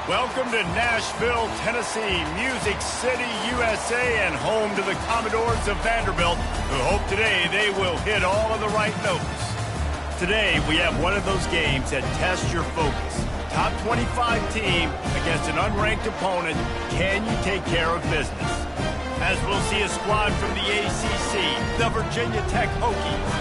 Welcome to Nashville, Tennessee, Music City, USA, and home to the Commodores of Vanderbilt, who hope today they will hit all of the right notes. Today, we have one of those games that tests your focus. Top 25 team against an unranked opponent. Can you take care of business? As we'll see a squad from the ACC, the Virginia Tech Hokies,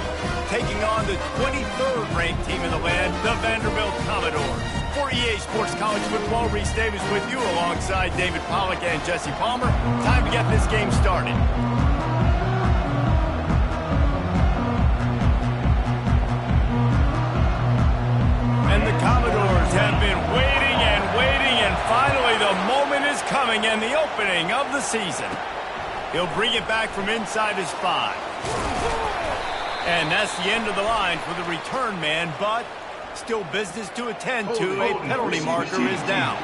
taking on the 23rd ranked team in the land, the Vanderbilt Commodores. For EA Sports College Football, Reese Davis with you alongside David Pollack and Jesse Palmer. Time to get this game started. And the Commodores have been waiting, and finally the moment is coming and the opening of the season. He'll bring it back from inside his 5. And that's the end of the line for the return man, but still business to attend to. A penalty marker is down.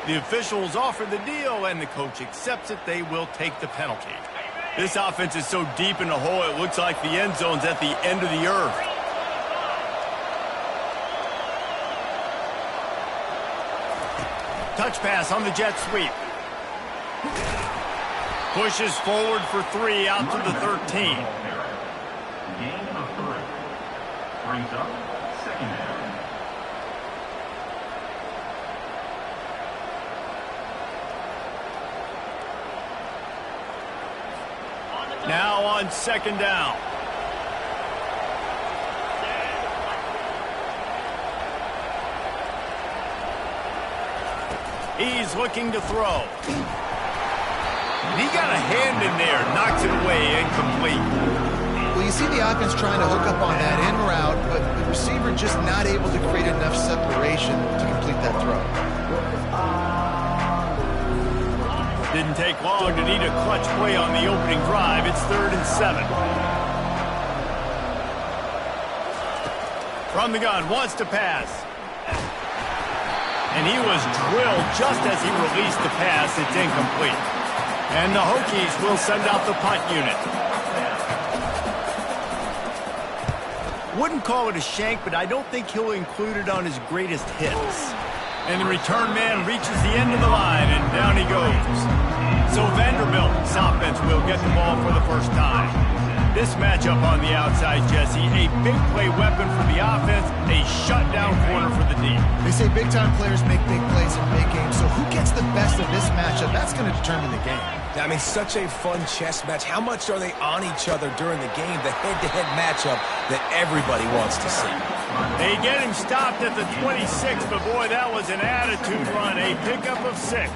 The officials offer the deal, and the coach accepts it. They will take the penalty. This offense is so deep in the hole, it looks like the end zone's at the end of the earth. Touch pass on the jet sweep. Pushes forward for 3 out to the 13. Gain of 3. Brings up second down. Now on second down. He's looking to throw. He got a hand in there, knocks it away, incomplete. Well, you see the offense trying to hook up on that in route, but the receiver just not able to create enough separation to complete that throw. Didn't take long to need a clutch play on the opening drive. It's 3rd and 7. From the gun, wants to pass. And he was drilled just as he released the pass. It's incomplete. And the Hokies will send out the punt unit. Wouldn't call it a shank, but I don't think he'll include it on his greatest hits. And the return man reaches the end of the line, and down he goes. So Vanderbilt's offense will get the ball for the first time. This matchup on the outside, Jesse, a big play weapon for the offense, a shutdown corner for the D. They say big-time players make big plays in big games, so who gets the best of this matchup? That's going to determine the game. I mean, such a fun chess match. How much are they on each other during the game? The head-to-head matchup that everybody wants to see. They get him stopped at the 26, but boy, that was an attitude run, a pickup of 6.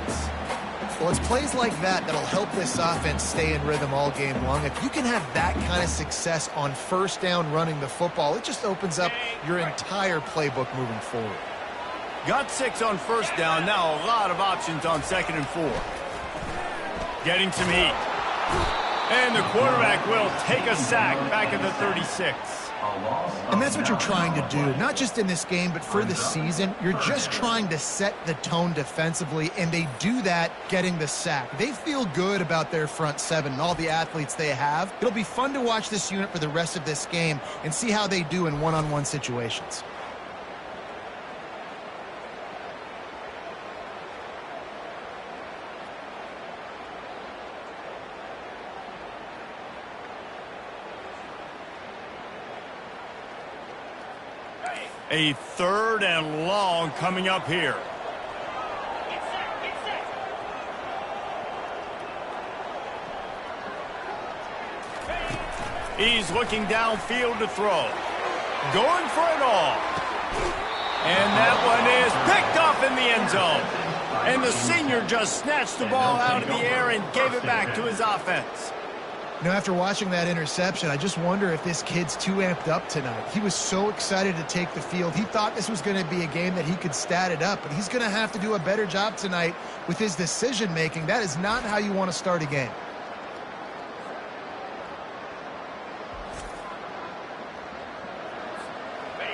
Well, it's plays like that that'll help this offense stay in rhythm all game long. If you can have that kind of success on first down running the football, it just opens up your entire playbook moving forward. Got 6 on first down, now a lot of options on 2nd and 4. Getting some heat. And the quarterback will take a sack back at the 36. And that's what you're trying to do, not just in this game, but for the season. You're just trying to set the tone defensively, and they do that getting the sack. They feel good about their front 7 and all the athletes they have. It'll be fun to watch this unit for the rest of this game and see how they do in one-on-one situations. A 3rd and long coming up here. He's looking downfield to throw. Going for it all. And that one is picked off in the end zone. And the senior just snatched the ball out of the air and gave it back to his offense. You know, after watching that interception, I just wonder if this kid's too amped up tonight. He was so excited to take the field. He thought this was going to be a game that he could stat it up, but he's going to have to do a better job tonight with his decision-making. That is not how you want to start a game.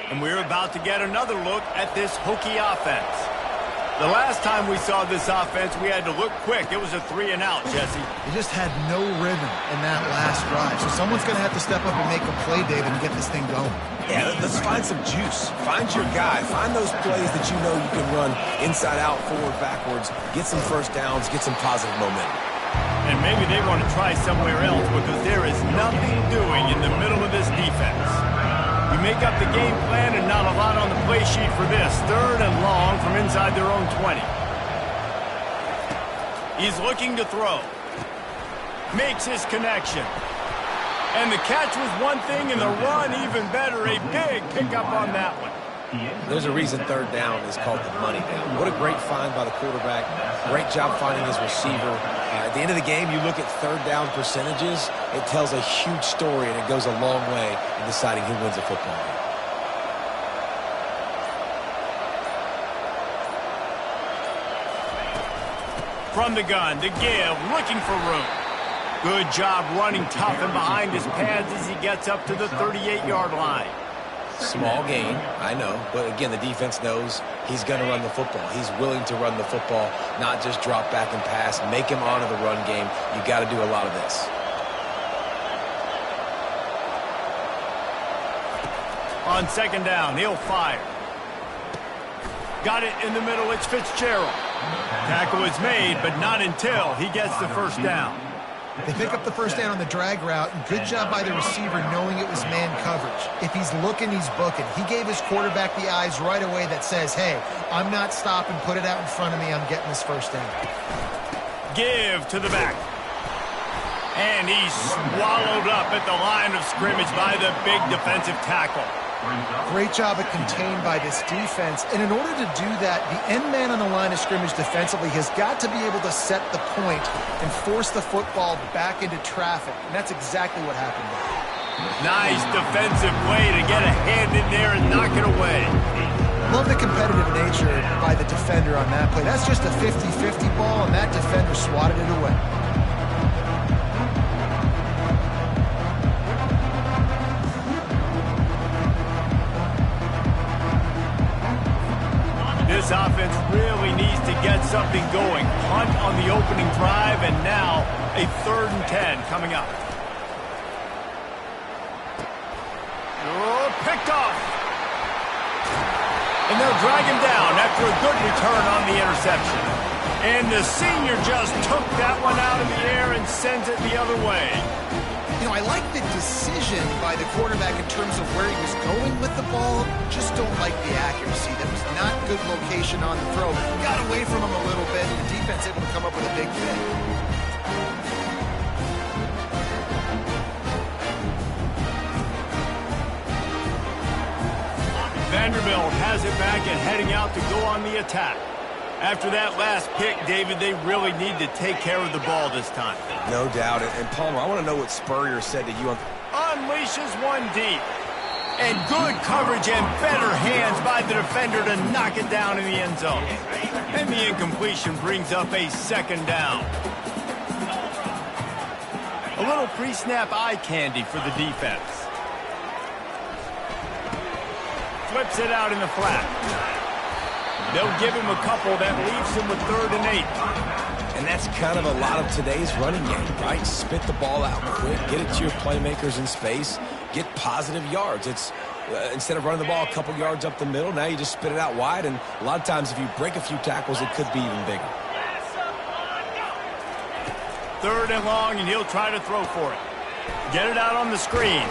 And we're about to get another look at this Hokie offense. The last time we saw this offense, we had to look quick. It was a 3 and out, Jesse. They just had no rhythm in that last drive. So someone's going to have to step up and make a play, David, and get this thing going. Yeah, let's find some juice. Find your guy. Find those plays that you know you can run inside out, forward, backwards, get some first downs, get some positive momentum. And maybe they want to try somewhere else because there is nothing doing in the middle of this defense. We make up the game plan and not a lot on the play sheet for this. 3rd and long from inside their own 20. He's looking to throw. Makes his connection. And the catch was one thing and the run even better. A big pickup on that one. There's a reason 3rd down is called the money down. What a great find by the quarterback. Great job finding his receiver. At the end of the game, you look at 3rd down percentages. It tells a huge story, and it goes a long way in deciding who wins a football game. From the gun, to give, looking for room. Good job running tough and behind his pads as he gets up to the 38-yard line. Small gain, I know, but again, the defense knows he's going to run the football. He's willing to run the football, not just drop back and pass, make him honor the run game. You got to do a lot of this. On 2nd down, he'll fire. Got it in the middle, it's Fitzgerald. Tackle is made, but not until he gets the 1st down. They pick up the 1st down on the drag route, and good job by the receiver knowing it was man coverage. If he's looking, he's booking. He gave his quarterback the eyes right away that says, hey, I'm not stopping, put it out in front of me, I'm getting this 1st down. Give to the back. And he's swallowed up at the line of scrimmage by the big defensive tackle. Great job of contained by this defense. And in order to do that, the end man on the line of scrimmage defensively has got to be able to set the point and force the football back into traffic. And that's exactly what happened there. Nice defensive play to get a hand in there and knock it away. Love the competitive nature by the defender on that play. That's just a 50-50 ball, and that defender swatted it away. This offense really needs to get something going. Punt on the opening drive, and now a 3rd and 10 coming up. Oh, picked off. And they'll drag him down after a good return on the interception. And the senior just took that one out of the air and sends it the other way. You know, I like the decision by the quarterback in terms of where he was going with the ball. Just don't like the accuracy. That was not good location on the throw. Got away from him a little bit. The defense able to come up with a big pick. Vanderbilt has it back and heading out to go on the attack. After that last pick, David, they really need to take care of the ball this time. No doubt. And Palmer, I want to know what Spurrier said to you on... Unleashes one deep. And good coverage and better hands by the defender to knock it down in the end zone. And the incompletion brings up a 2nd down. A little pre-snap eye candy for the defense. Flips it out in the flat. They'll give him a couple that leaves him with 3rd and 8. And that's kind of a lot of today's running game, right? Spit the ball out quick, get it to your playmakers in space, get positive yards. It's instead of running the ball a couple yards up the middle, now you just spit it out wide, and a lot of times if you break a few tackles, it could be even bigger. 3rd and long, and he'll try to throw for it. Get it out on the screen.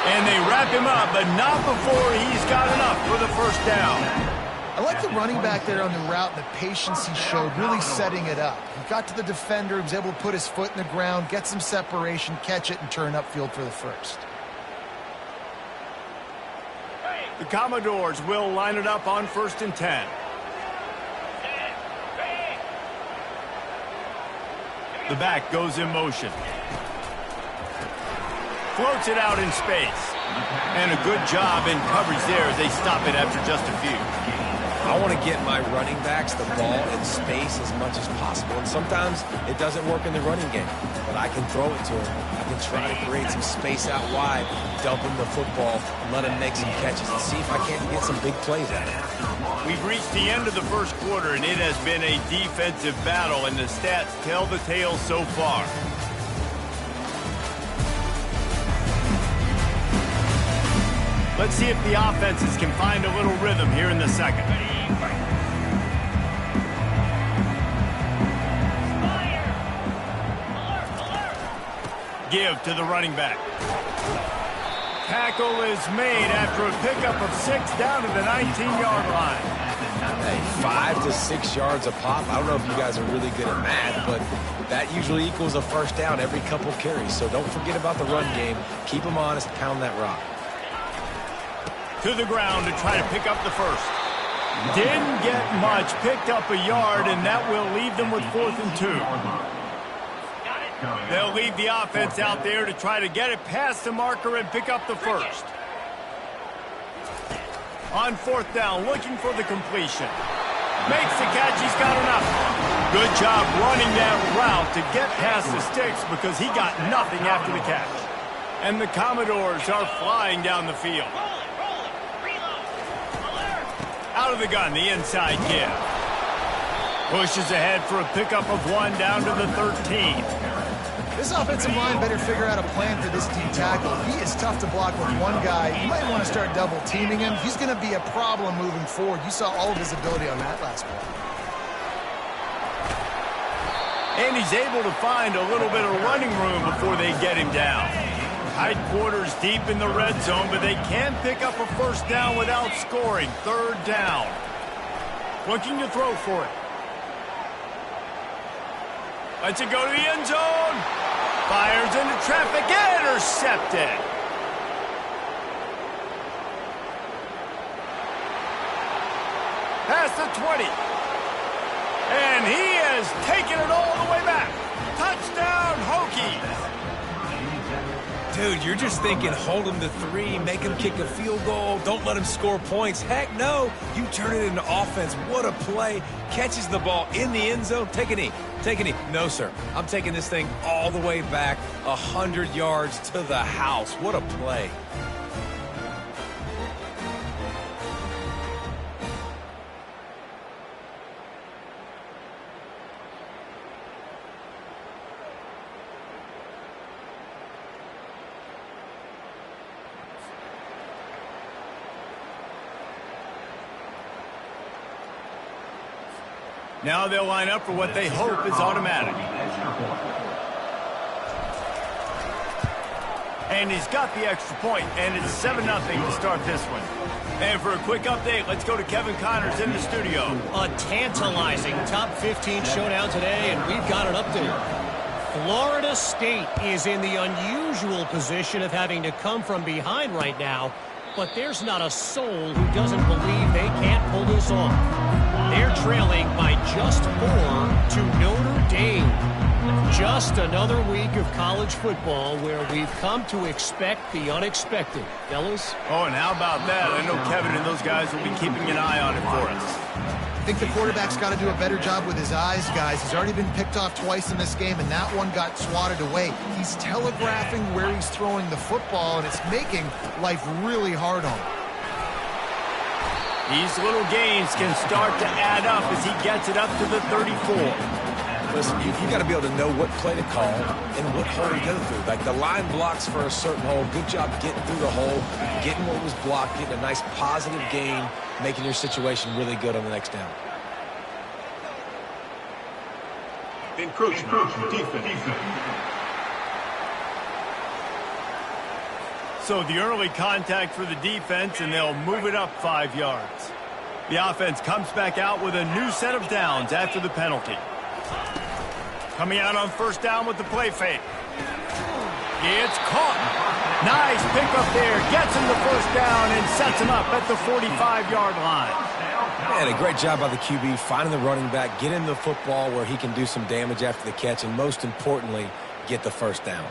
And they wrap him up, but not before he's got enough for the 1st down. I like the running back there on the route and the patience he showed, really setting it up. He got to the defender, he was able to put his foot in the ground, get some separation, catch it, and turn upfield for the 1st. The Commodores will line it up on 1st and 10. The back goes in motion. Floats it out in space. And a good job in coverage there as they stop it after just a few. I want to get my running backs the ball in space as much as possible. And sometimes it doesn't work in the running game. But I can throw it to him. I can try to create some space out wide, dump him the football, and let him make some catches and see if I can't get some big plays out of it. We've reached the end of the 1st quarter, and it has been a defensive battle, and the stats tell the tale so far. Let's see if the offenses can find a little rhythm here in the second. Give to the running back. Tackle is made after a pickup of 6 down to the 19-yard line. Hey, 5 to 6 yards a pop. I don't know if you guys are really good at math, but that usually equals a first down every couple carries. So don't forget about the run game. Keep them honest, pound that rock. To the ground to try to pick up the first. Didn't get much, picked up a yard, and that will leave them with 4th and 2. They'll leave the offense out there to try to get it past the marker and pick up the first. On 4th down, looking for the completion. Makes the catch, he's got enough. Good job running that route to get past the sticks because he got nothing after the catch. And the Commodores are flying down the field. Out of the gun, the inside give. Pushes ahead for a pickup of 1 down to the 13. This offensive line better figure out a plan for this D tackle. He is tough to block with one guy. You might want to start double teaming him. He's going to be a problem moving forward. You saw all of his ability on that last play. And he's able to find a little bit of running room before they get him down. Tight quarters deep in the red zone, but they can pick up a first down without scoring. 3rd down. Looking to throw for it. Lets it go to the end zone. Fires into traffic. Intercepted. Past the 20. And he has taken it all the way back. Touchdown, Hokies. Dude, you're just thinking hold him to 3, make him kick a field goal, don't let him score points. Heck no, you turn it into offense. What a play. Catches the ball in the end zone. Take a knee. Take a knee. No, sir. I'm taking this thing all the way back 100 yards to the house. What a play. Now they'll line up for what they hope is automatic. And he's got the extra point, and it's 7-0 to start this one. And for a quick update, let's go to Kevin Connors in the studio. A tantalizing top 15 showdown today, and we've got an update. Florida State is in the unusual position of having to come from behind right now, but there's not a soul who doesn't believe they can't pull this off. They're trailing by just 4 to Notre Dame. Just another week of college football where we've come to expect the unexpected. Fellas? Oh, and how about that? I know Kevin and those guys will be keeping an eye on it for us. I think the quarterback's got to do a better job with his eyes, guys. He's already been picked off twice in this game, and that one got swatted away. He's telegraphing where he's throwing the football, and it's making life really hard on him. These little gains can start to add up as he gets it up to the 34. Listen, you got to be able to know what play to call and what hole to go through. Like the line blocks for a certain hole. Good job getting through the hole, getting what was blocked, getting a nice positive gain, making your situation really good on the next down. Encroachment defense. So the early contact for the defense, and they'll move it up 5 yards. The offense comes back out with a new set of downs after the penalty. Coming out on first down with the play fake. It's caught. Nice pickup there. Gets him the first down and sets him up at the 45-yard line. Man, a great job by the QB finding the running back, get him the football where he can do some damage after the catch, and most importantly, get the first down.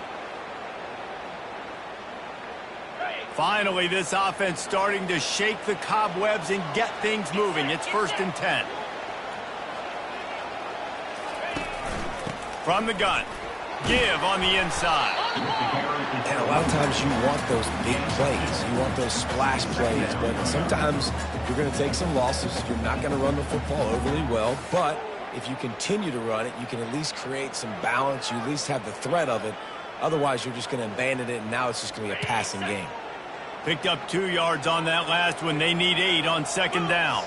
Finally, this offense starting to shake the cobwebs and get things moving. It's 1st and 10. From the gun. Give on the inside. And a lot of times you want those big plays. You want those splash plays. But sometimes you're going to take some losses. You're not going to run the football overly well. But if you continue to run it, you can at least create some balance. You at least have the threat of it. Otherwise, you're just going to abandon it, and now it's just going to be a passing game. Picked up 2 yards on that last one. They need 8 on second down.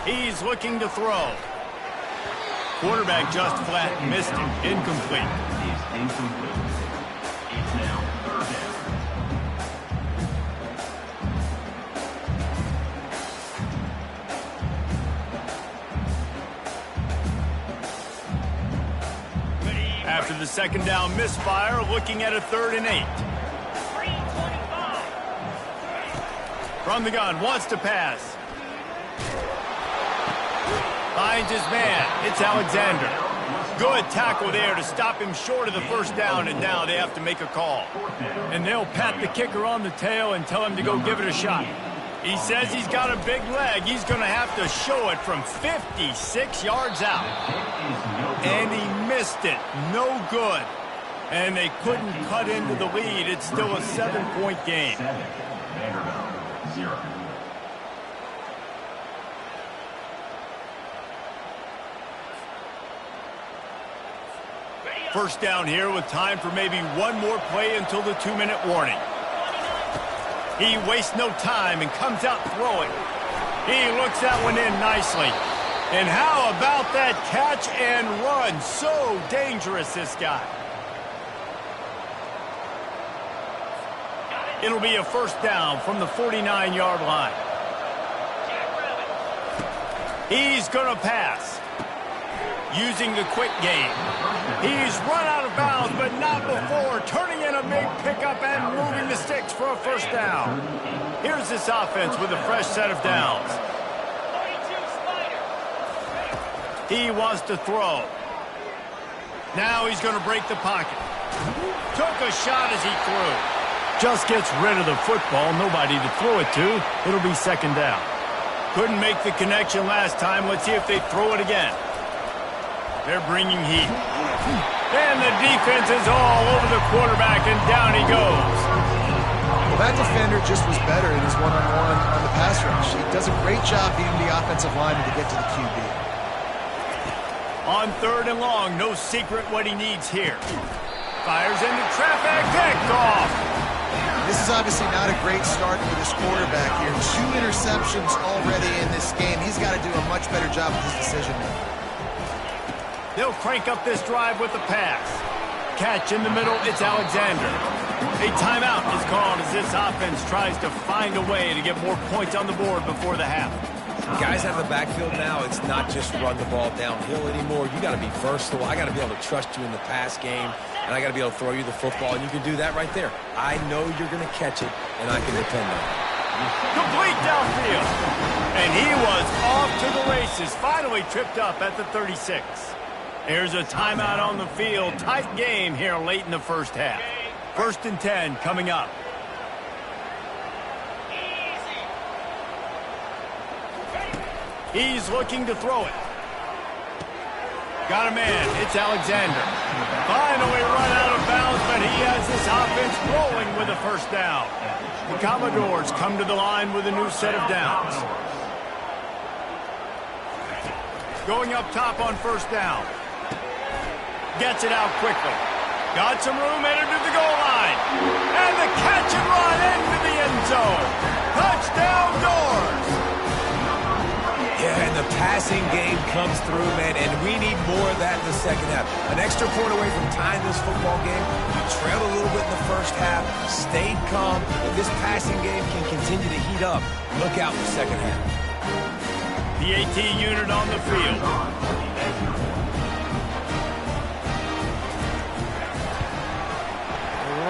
He's looking to throw. Quarterback just flat missed it. Incomplete. Is incomplete. It's now third down. After the second down misfire, looking at a 3rd and 8. From the gun, wants to pass. Finds his man. It's Alexander. Good tackle there to stop him short of the first down, and now they have to make a call. And they'll pat the kicker on the tail and tell him to go give it a shot. He says he's got a big leg. He's going to have to show it from 56 yards out. And he missed it. No good. And they couldn't cut into the lead. It's still a 7-point game. 7. Vanderbilt 0. First down here with time for maybe one more play until the 2-minute warning. He wastes no time and comes out throwing. He looks that one in nicely. And how about that catch and run? So dangerous, this guy. It'll be a first down from the 49-yard line. He's going to pass. Using the quick game. He's run out of bounds, but not before. Turning in a big pickup and moving the sticks for a first down. Here's this offense with a fresh set of downs. He wants to throw. Now he's going to break the pocket. Took a shot as he threw. Just gets rid of the football. Nobody to throw it to. It'll be second down. Couldn't make the connection last time. Let's see if they throw it again. They're bringing heat. And the defense is all over the quarterback, and down he goes. Well, that defender just was better in his one-on-one on the pass rush. He does a great job being the offensive lineman to get to the QB. On 3rd and long, no secret what he needs here. Fires into traffic, picked off. This is obviously not a great start for this quarterback here. 2 interceptions already in this game. He's got to do a much better job with his decision-making. They'll crank up this drive with the pass. Catch in the middle, it's Alexander. A timeout is called as this offense tries to find a way to get more points on the board before the half. Guys out of the backfield now, it's not just run the ball downhill anymore. You got to be versatile. I got to be able to trust you in the pass game, and I got to be able to throw you the football, and you can do that right there. I know you're going to catch it, and I can depend on it. Complete downfield. And he was off to the races, finally tripped up at the 36. There's a timeout on the field. Tight game here late in the first half. 1st and 10 coming up. He's looking to throw it. Got a man. It's Alexander. Finally run out of bounds, but he has this offense rolling with a first down. The Commodores come to the line with a new set of downs. Going up top on first down. Gets it out quickly. Got some room, entered to the goal line. And the catch and run into the end zone. Touchdown, Doors. Yeah, and the passing game comes through, man, and we need more of that in the second half. An extra point away from tying this football game. We trailed a little bit in the first half, stayed calm. If this passing game can continue to heat up, look out in the second half. The AT unit on the field.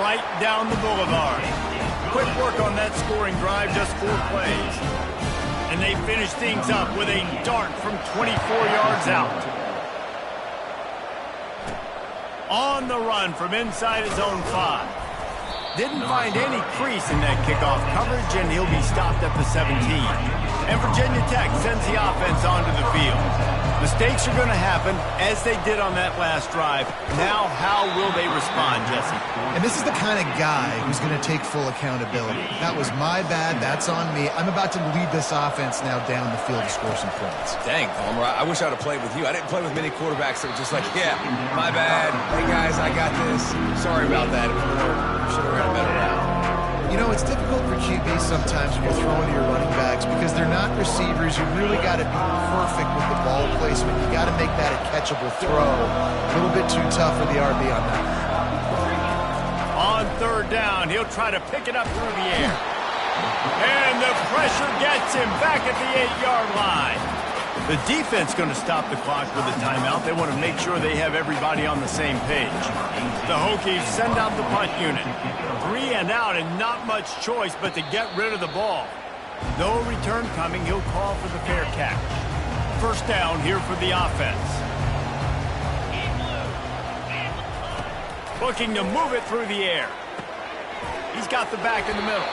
Right down the boulevard. Quick work on that scoring drive, just 4 plays. And they finish things up with a dart from 24 yards out. On the run from inside his own 5. Didn't find any crease in that kickoff coverage, and he'll be stopped at the 17. And Virginia Tech sends the offense onto the field. Mistakes are going to happen, as they did on that last drive. Now, how will they respond, Jesse? And this is the kind of guy who's going to take full accountability. That was my bad. That's on me. I'm about to lead this offense now down the field to score some points. Dang, Palmer, I wish I would have played with you. I didn't play with many quarterbacks that were just like, yeah, my bad. Hey, guys, I got this. Sorry about that. It was more should have ran a better route. You know, it's difficult for QBs sometimes when you're throwing to your running backs because they're not receivers. You really got to be perfect with the ball placement. You got to make that a catchable throw. A little bit too tough for the RB on that. On third down, he'll try to pick it up through the air. And the pressure gets him back at the 8-yard line. The defense going to stop the clock with a timeout. They want to make sure they have everybody on the same page. The Hokies send out the punt unit. 3 and out and not much choice but to get rid of the ball. No return coming. He'll call for the fair catch. First down here for the offense. Looking to move it through the air. He's got the back in the middle.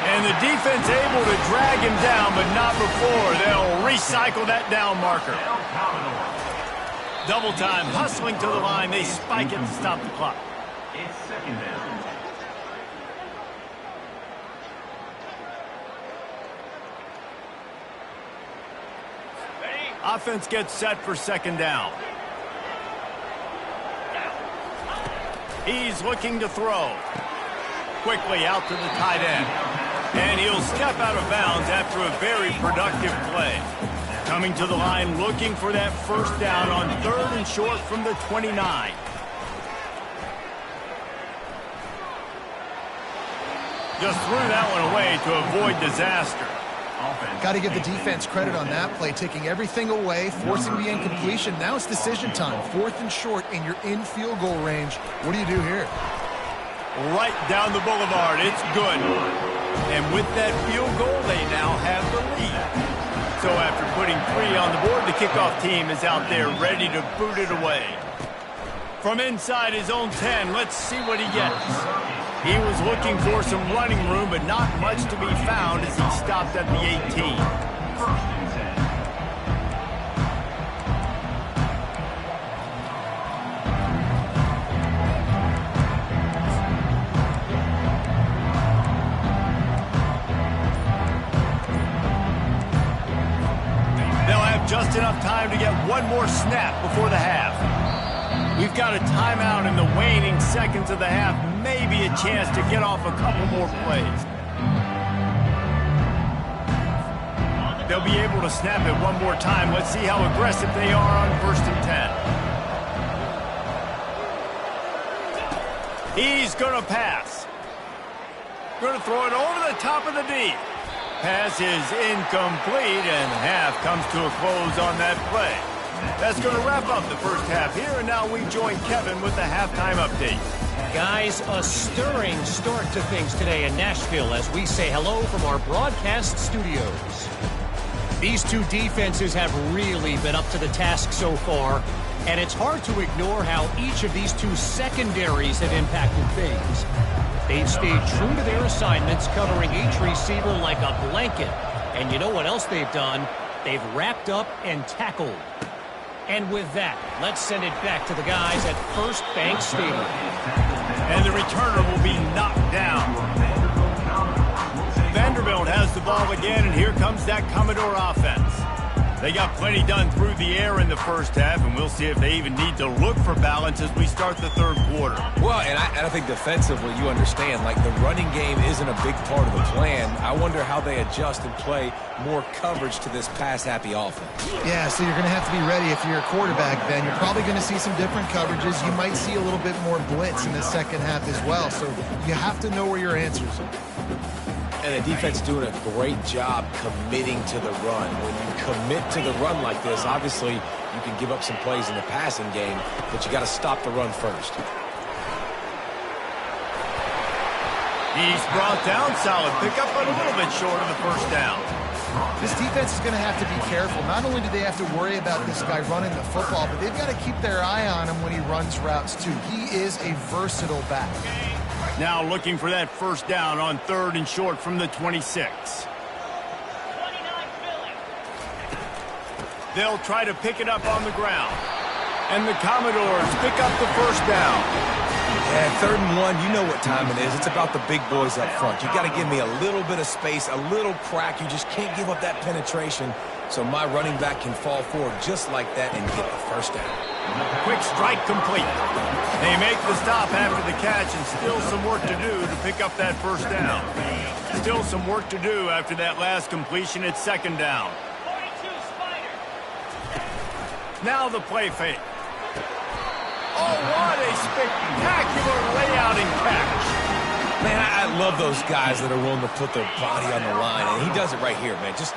And the defense able to drag him down, but not before. They'll recycle that down marker. Double time, hustling to the line. They spike it to stop the clock. It's second down. Offense gets set for second down. He's looking to throw. Quickly out to the tight end. And he'll step out of bounds after a very productive play. Coming to the line, looking for that first down on third and short from the 29. Just threw that one away to avoid disaster. Got to give the defense credit on that play, taking everything away, forcing the incompletion. Now it's decision time. Fourth and short, and you're in field goal range. What do you do here? Right down the boulevard. It's good. And with that field goal, they now have the lead. So after putting 3 on the board, the kickoff team is out there ready to boot it away. From inside his own 10, let's see what he gets. He was looking for some running room, but not much to be found as he stopped at the 18. First and 10. They'll have just enough time to get one more snap before the half. We've got a timeout in the waning seconds of the half. Maybe a chance to get off a couple more plays. They'll be able to snap it one more time. Let's see how aggressive they are on first and 10. He's going to pass. Going to throw it over the top of the D. Pass is incomplete, and half comes to a close on that play. That's going to wrap up the first half here, and now we join Kevin with the halftime update. Guys, a stirring start to things today in Nashville as we say hello from our broadcast studios. These two defenses have really been up to the task so far, and it's hard to ignore how each of these two secondaries have impacted things. They've stayed true to their assignments, covering each receiver like a blanket. And you know what else they've done? They've wrapped up and tackled. And with that, let's send it back to the guys at First Bank Stadium. And the returner will be knocked down. Vanderbilt has the ball again, and here comes that Commodore offense. They got plenty done through the air in the first half, and we'll see if they even need to look for balance as we start the third quarter. Well, and I think defensively, you understand, like the running game isn't a big part of the plan. I wonder how they adjust and play more coverage to this pass-happy offense. Yeah, so you're going to have to be ready if you're a quarterback, Ben. You're probably going to see some different coverages. You might see a little bit more blitz in the second half as well, so you have to know where your answers are. And the defense doing a great job committing to the run. When you commit to the run like this, obviously you can give up some plays in the passing game, but you got to stop the run first. He's brought down, solid pickup, but a little bit short of the first down. This defense is going to have to be careful. Not only do they have to worry about this guy running the football, but they've got to keep their eye on him when he runs routes too. He is a versatile back. Now looking for that first down on third and short from the 26. They'll try to pick it up on the ground. And the Commodores pick up the first down. Yeah, third and 1, you know what time it is. It's about the big boys up front. You got to give me a little bit of space, a little crack. You just can't give up that penetration so my running back can fall forward just like that and get the first down. Quick strike complete. They make the stop after the catch, and still some work to do to pick up that first down. Still some work to do after that last completion. It's second down. Now the play fake. Oh, what a spectacular layout and catch. Man, I love those guys that are willing to put their body on the line, and he does it right here, man. Just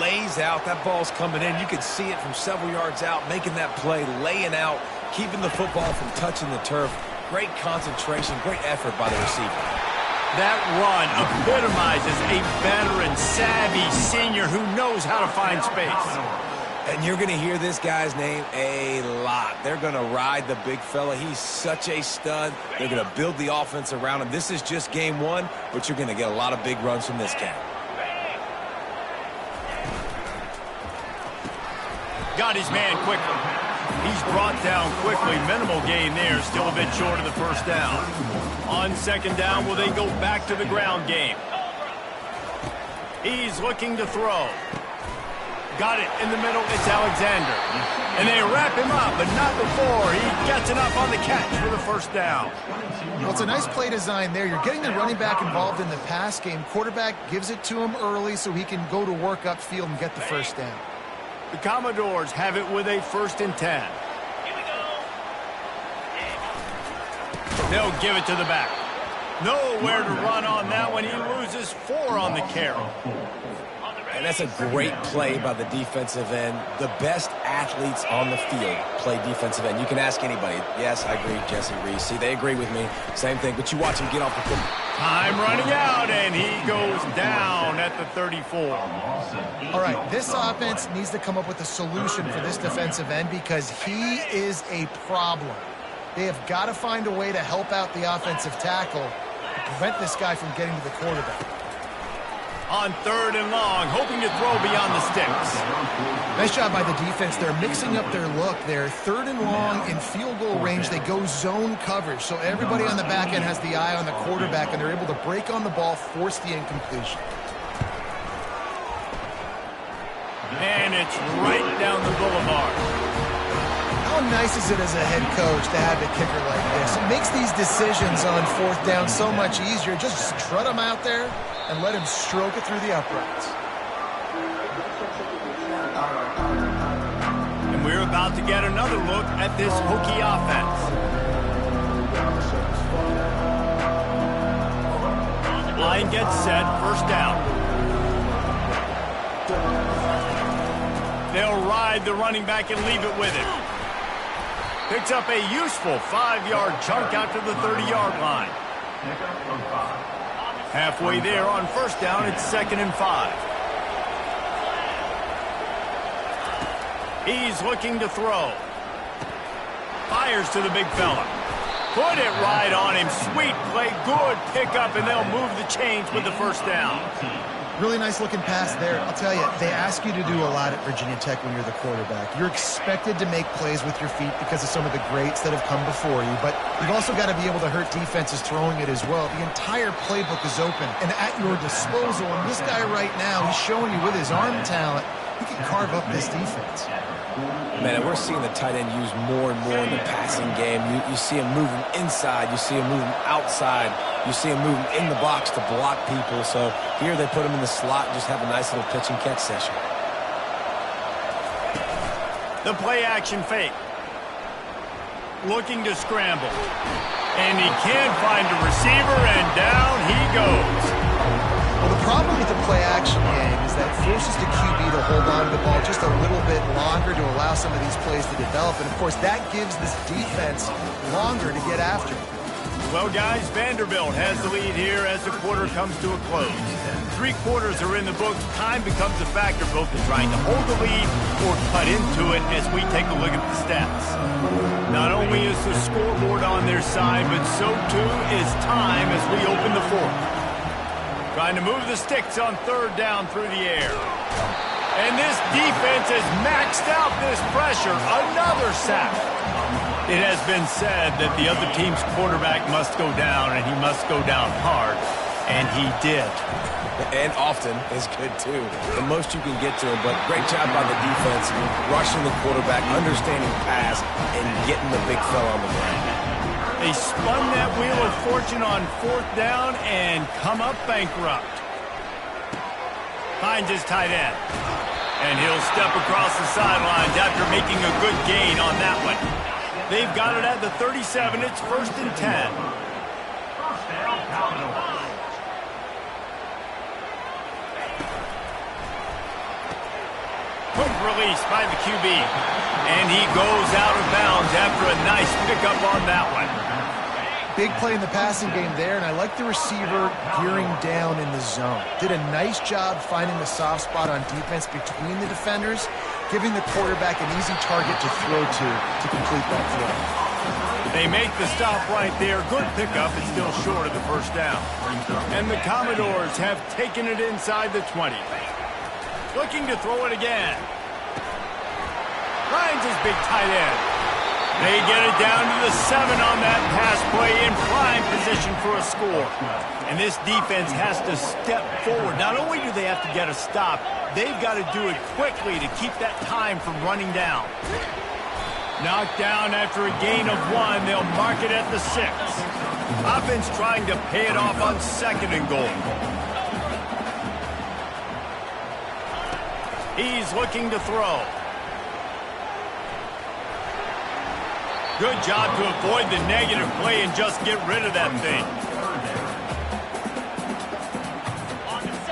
lays out. That ball's coming in. You can see it from several yards out, making that play, laying out, keeping the football from touching the turf. Great concentration, great effort by the receiver. That run epitomizes a veteran, savvy senior who knows how to find space. And you're going to hear this guy's name a lot. They're going to ride the big fella. He's such a stud. They're going to build the offense around him. This is just game one, but you're going to get a lot of big runs from this cat. Got his man quickly. He's brought down quickly. Minimal gain there. Still a bit short of the first down. On second down, will they go back to the ground game? He's looking to throw. Got it in the middle. It's Alexander. And they wrap him up, but not before he gets enough on the catch for the first down. Well, it's a nice play design there. You're getting the running back involved in the pass game. Quarterback gives it to him early so he can go to work upfield and get the first down. The Commodores have it with a 1st and 10. They'll give it to the back. Nowhere to run on that one. He loses 4 on the carry. And that's a great play by the defensive end. The best athletes on the field play defensive end. You can ask anybody. Yes, I agree, Jesse Reese. See, they agree with me. Same thing, but you watch him get off the field. Time running out, and he goes down at the 34. All right, this offense needs to come up with a solution for this defensive end because he is a problem. They have got to find a way to help out the offensive tackle to prevent this guy from getting to the quarterback. On 3rd and long, hoping to throw beyond the sticks. Nice job by the defense. They're mixing up their look. They're 3rd and long in field goal range. They go zone coverage. So everybody on the back end has the eye on the quarterback, and they're able to break on the ball, force the incompletion. And it's right down the boulevard. How nice is it as a head coach to have a kicker like this? It makes these decisions on 4th down so much easier. Just strut him out there and let him stroke it through the uprights. And we're about to get another look at this Hokie offense. Line gets set, first down. They'll ride the running back and leave it with him. Picks up a useful 5-yard chunk out to the 30-yard line. Halfway there on first down, it's 2nd and 5. He's looking to throw. Fires to the big fella. Put it right on him. Sweet play, good pickup, and they'll move the chains with the first down. Really nice looking pass there. I'll tell you, they ask you to do a lot at Virginia Tech when you're the quarterback. You're expected to make plays with your feet because of some of the greats that have come before you, but you've also got to be able to hurt defenses throwing it as well. The entire playbook is open and at your disposal, and this guy right now, he's showing you with his arm talent, he can carve up this defense. Man, and we're seeing the tight end used more and more in the passing game. You see him moving inside. You see him moving outside. You see him moving in the box to block people. So here they put him in the slot and just have a nice little pitch and catch session. The play action fake. Looking to scramble. And he can't find a receiver, and down he goes. Well, the problem with the play-action game is that it forces the QB to hold on to the ball just a little bit longer to allow some of these plays to develop. And, of course, that gives this defense longer to get after. Well, guys, Vanderbilt has the lead here as the quarter comes to a close. 3 quarters are in the books. Time becomes a factor both in trying to hold the lead or cut into it as we take a look at the stats. Not only is the scoreboard on their side, but so too is time as we open the 4th. Trying to move the sticks on 3rd down through the air. And this defense has maxed out this pressure. Another sack. It has been said that the other team's quarterback must go down, and he must go down hard. And he did. And often is good, too. The most you can get to him, but great job by the defense, rushing the quarterback, understanding pass, and getting the big fella on the ground. They spun that wheel of fortune on 4th down and come up bankrupt. Finds his tight end. And he'll step across the sidelines after making a good gain on that one. They've got it at the 37. It's 1st and 10. Quick release by the QB. And he goes out of bounds after a nice pickup on that one. Big play in the passing game there, and I like the receiver gearing down in the zone. Did a nice job finding the soft spot on defense between the defenders, giving the quarterback an easy target to throw to complete that throw. They make the stop right there. Good pickup. It's still short of the 1st down. And the Commodores have taken it inside the 20. Looking to throw it again. Finds his big tight end. They get it down to the 7 on that pass play in prime position for a score. And this defense has to step forward. Not only do they have to get a stop, they've got to do it quickly to keep that time from running down. Knocked down after a gain of 1. They'll mark it at the 6. Offense trying to pay it off on 2nd and goal. He's looking to throw. Good job to avoid the negative play and just get rid of that thing.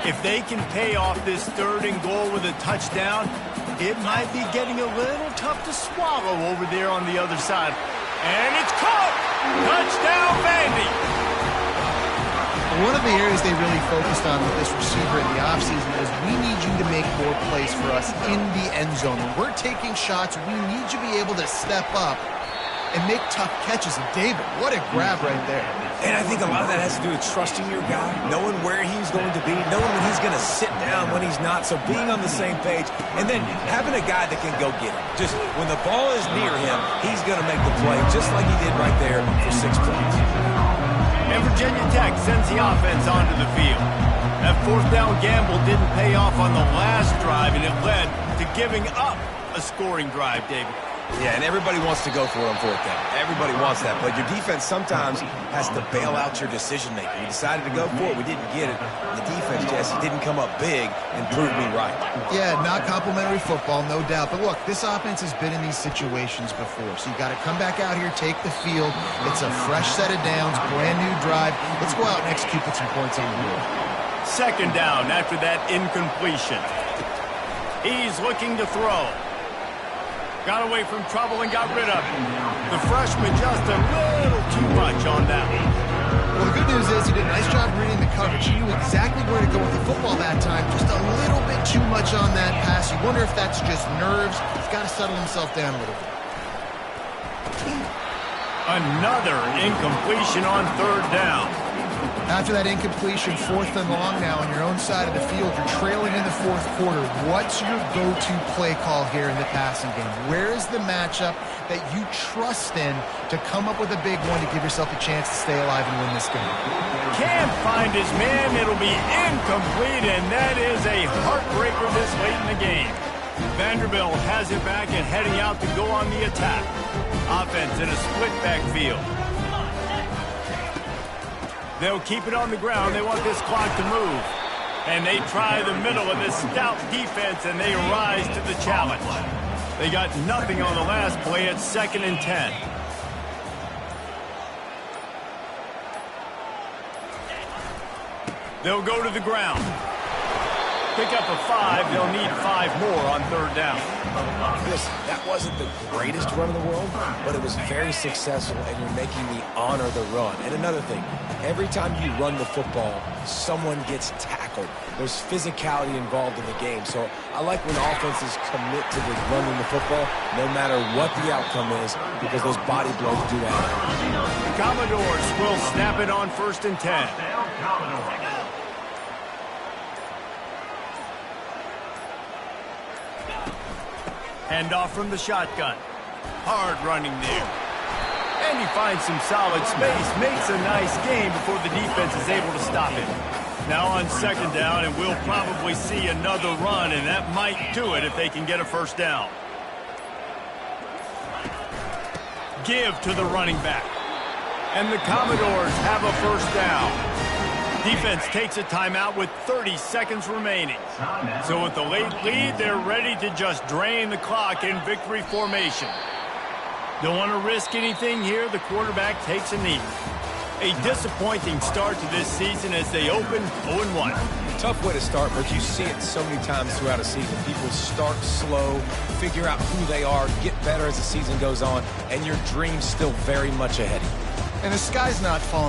If they can pay off this 3rd and goal with a touchdown, it might be getting a little tough to swallow over there on the other side. And it's caught! Touchdown, Vandy! One of the areas they really focused on with this receiver in the offseason is we need you to make more plays for us in the end zone. When we're taking shots, we need you to be able to step up and make tough catches. And David, what a grab right there. And I think a lot of that has to do with trusting your guy, knowing where he's going to be, knowing when he's going to sit down, when he's not. So being on the same page, and then having a guy that can go get it. Just when the ball is near him, he's going to make the play, just like he did right there for 6 points. And Virginia Tech sends the offense onto the field. That 4th down gamble didn't pay off on the last drive, and it led to giving up a scoring drive, David. Yeah, and everybody wants to go for it on 4th down. Everybody wants that. But your defense sometimes has to bail out your decision-making. We decided to go for it. We didn't get it. The defense, Jesse, didn't come up big and prove me right. Yeah, not complimentary football, no doubt. But look, this offense has been in these situations before. So you got to come back out here, take the field. It's a fresh set of downs, brand new drive. Let's go out and execute, put some points on the board. 2nd down after that incompletion. He's looking to throw. Got away from trouble and got rid of it. The freshman just a little too much on that one. Well, the good news is he did a nice job reading the coverage. He knew exactly where to go with the football that time. Just a little bit too much on that pass. You wonder if that's just nerves. He's got to settle himself down a little bit. Another incompletion on 3rd down. After that incompletion, 4th and long now on your own side of the field. You're trailing in the 4th quarter. What's your go-to play call here in the passing game? Where is the matchup that you trust in to come up with a big one to give yourself a chance to stay alive and win this game? Can't find his man. It'll be incomplete, and that is a heartbreaker this late in the game. Vanderbilt has it back and heading out to go on the attack. Offense in a split backfield. They'll keep it on the ground. They want this clock to move. And they try the middle of this stout defense, and they rise to the challenge. They got nothing on the last play at 2nd and 10. They'll go to the ground. Pick up a 5. They'll need 5 more on 3rd down. Listen, that wasn't the greatest run in the world, but it was very successful, and you're making me honor the run. And another thing, every time you run the football, someone gets tackled. There's physicality involved in the game. So I like when offenses commit to the running the football, no matter what the outcome is, because those body blows do add. The Commodores will snap it on 1st and 10. Hand off from the shotgun. Hard running there. And he finds some solid space, makes a nice gain before the defense is able to stop him. Now on second down, and we'll probably see another run, and that might do it if they can get a first down. Give to the running back. And the Commodores have a first down. Defense takes a timeout with 30 seconds remaining. So with the late lead, they're ready to just drain the clock in victory formation. Don't want to risk anything here. The quarterback takes a knee. A disappointing start to this season as they open 0-1. Tough way to start, but you see it so many times throughout a season. People start slow, figure out who they are, get better as the season goes on, and your dream's still very much ahead of you. And the sky's not falling.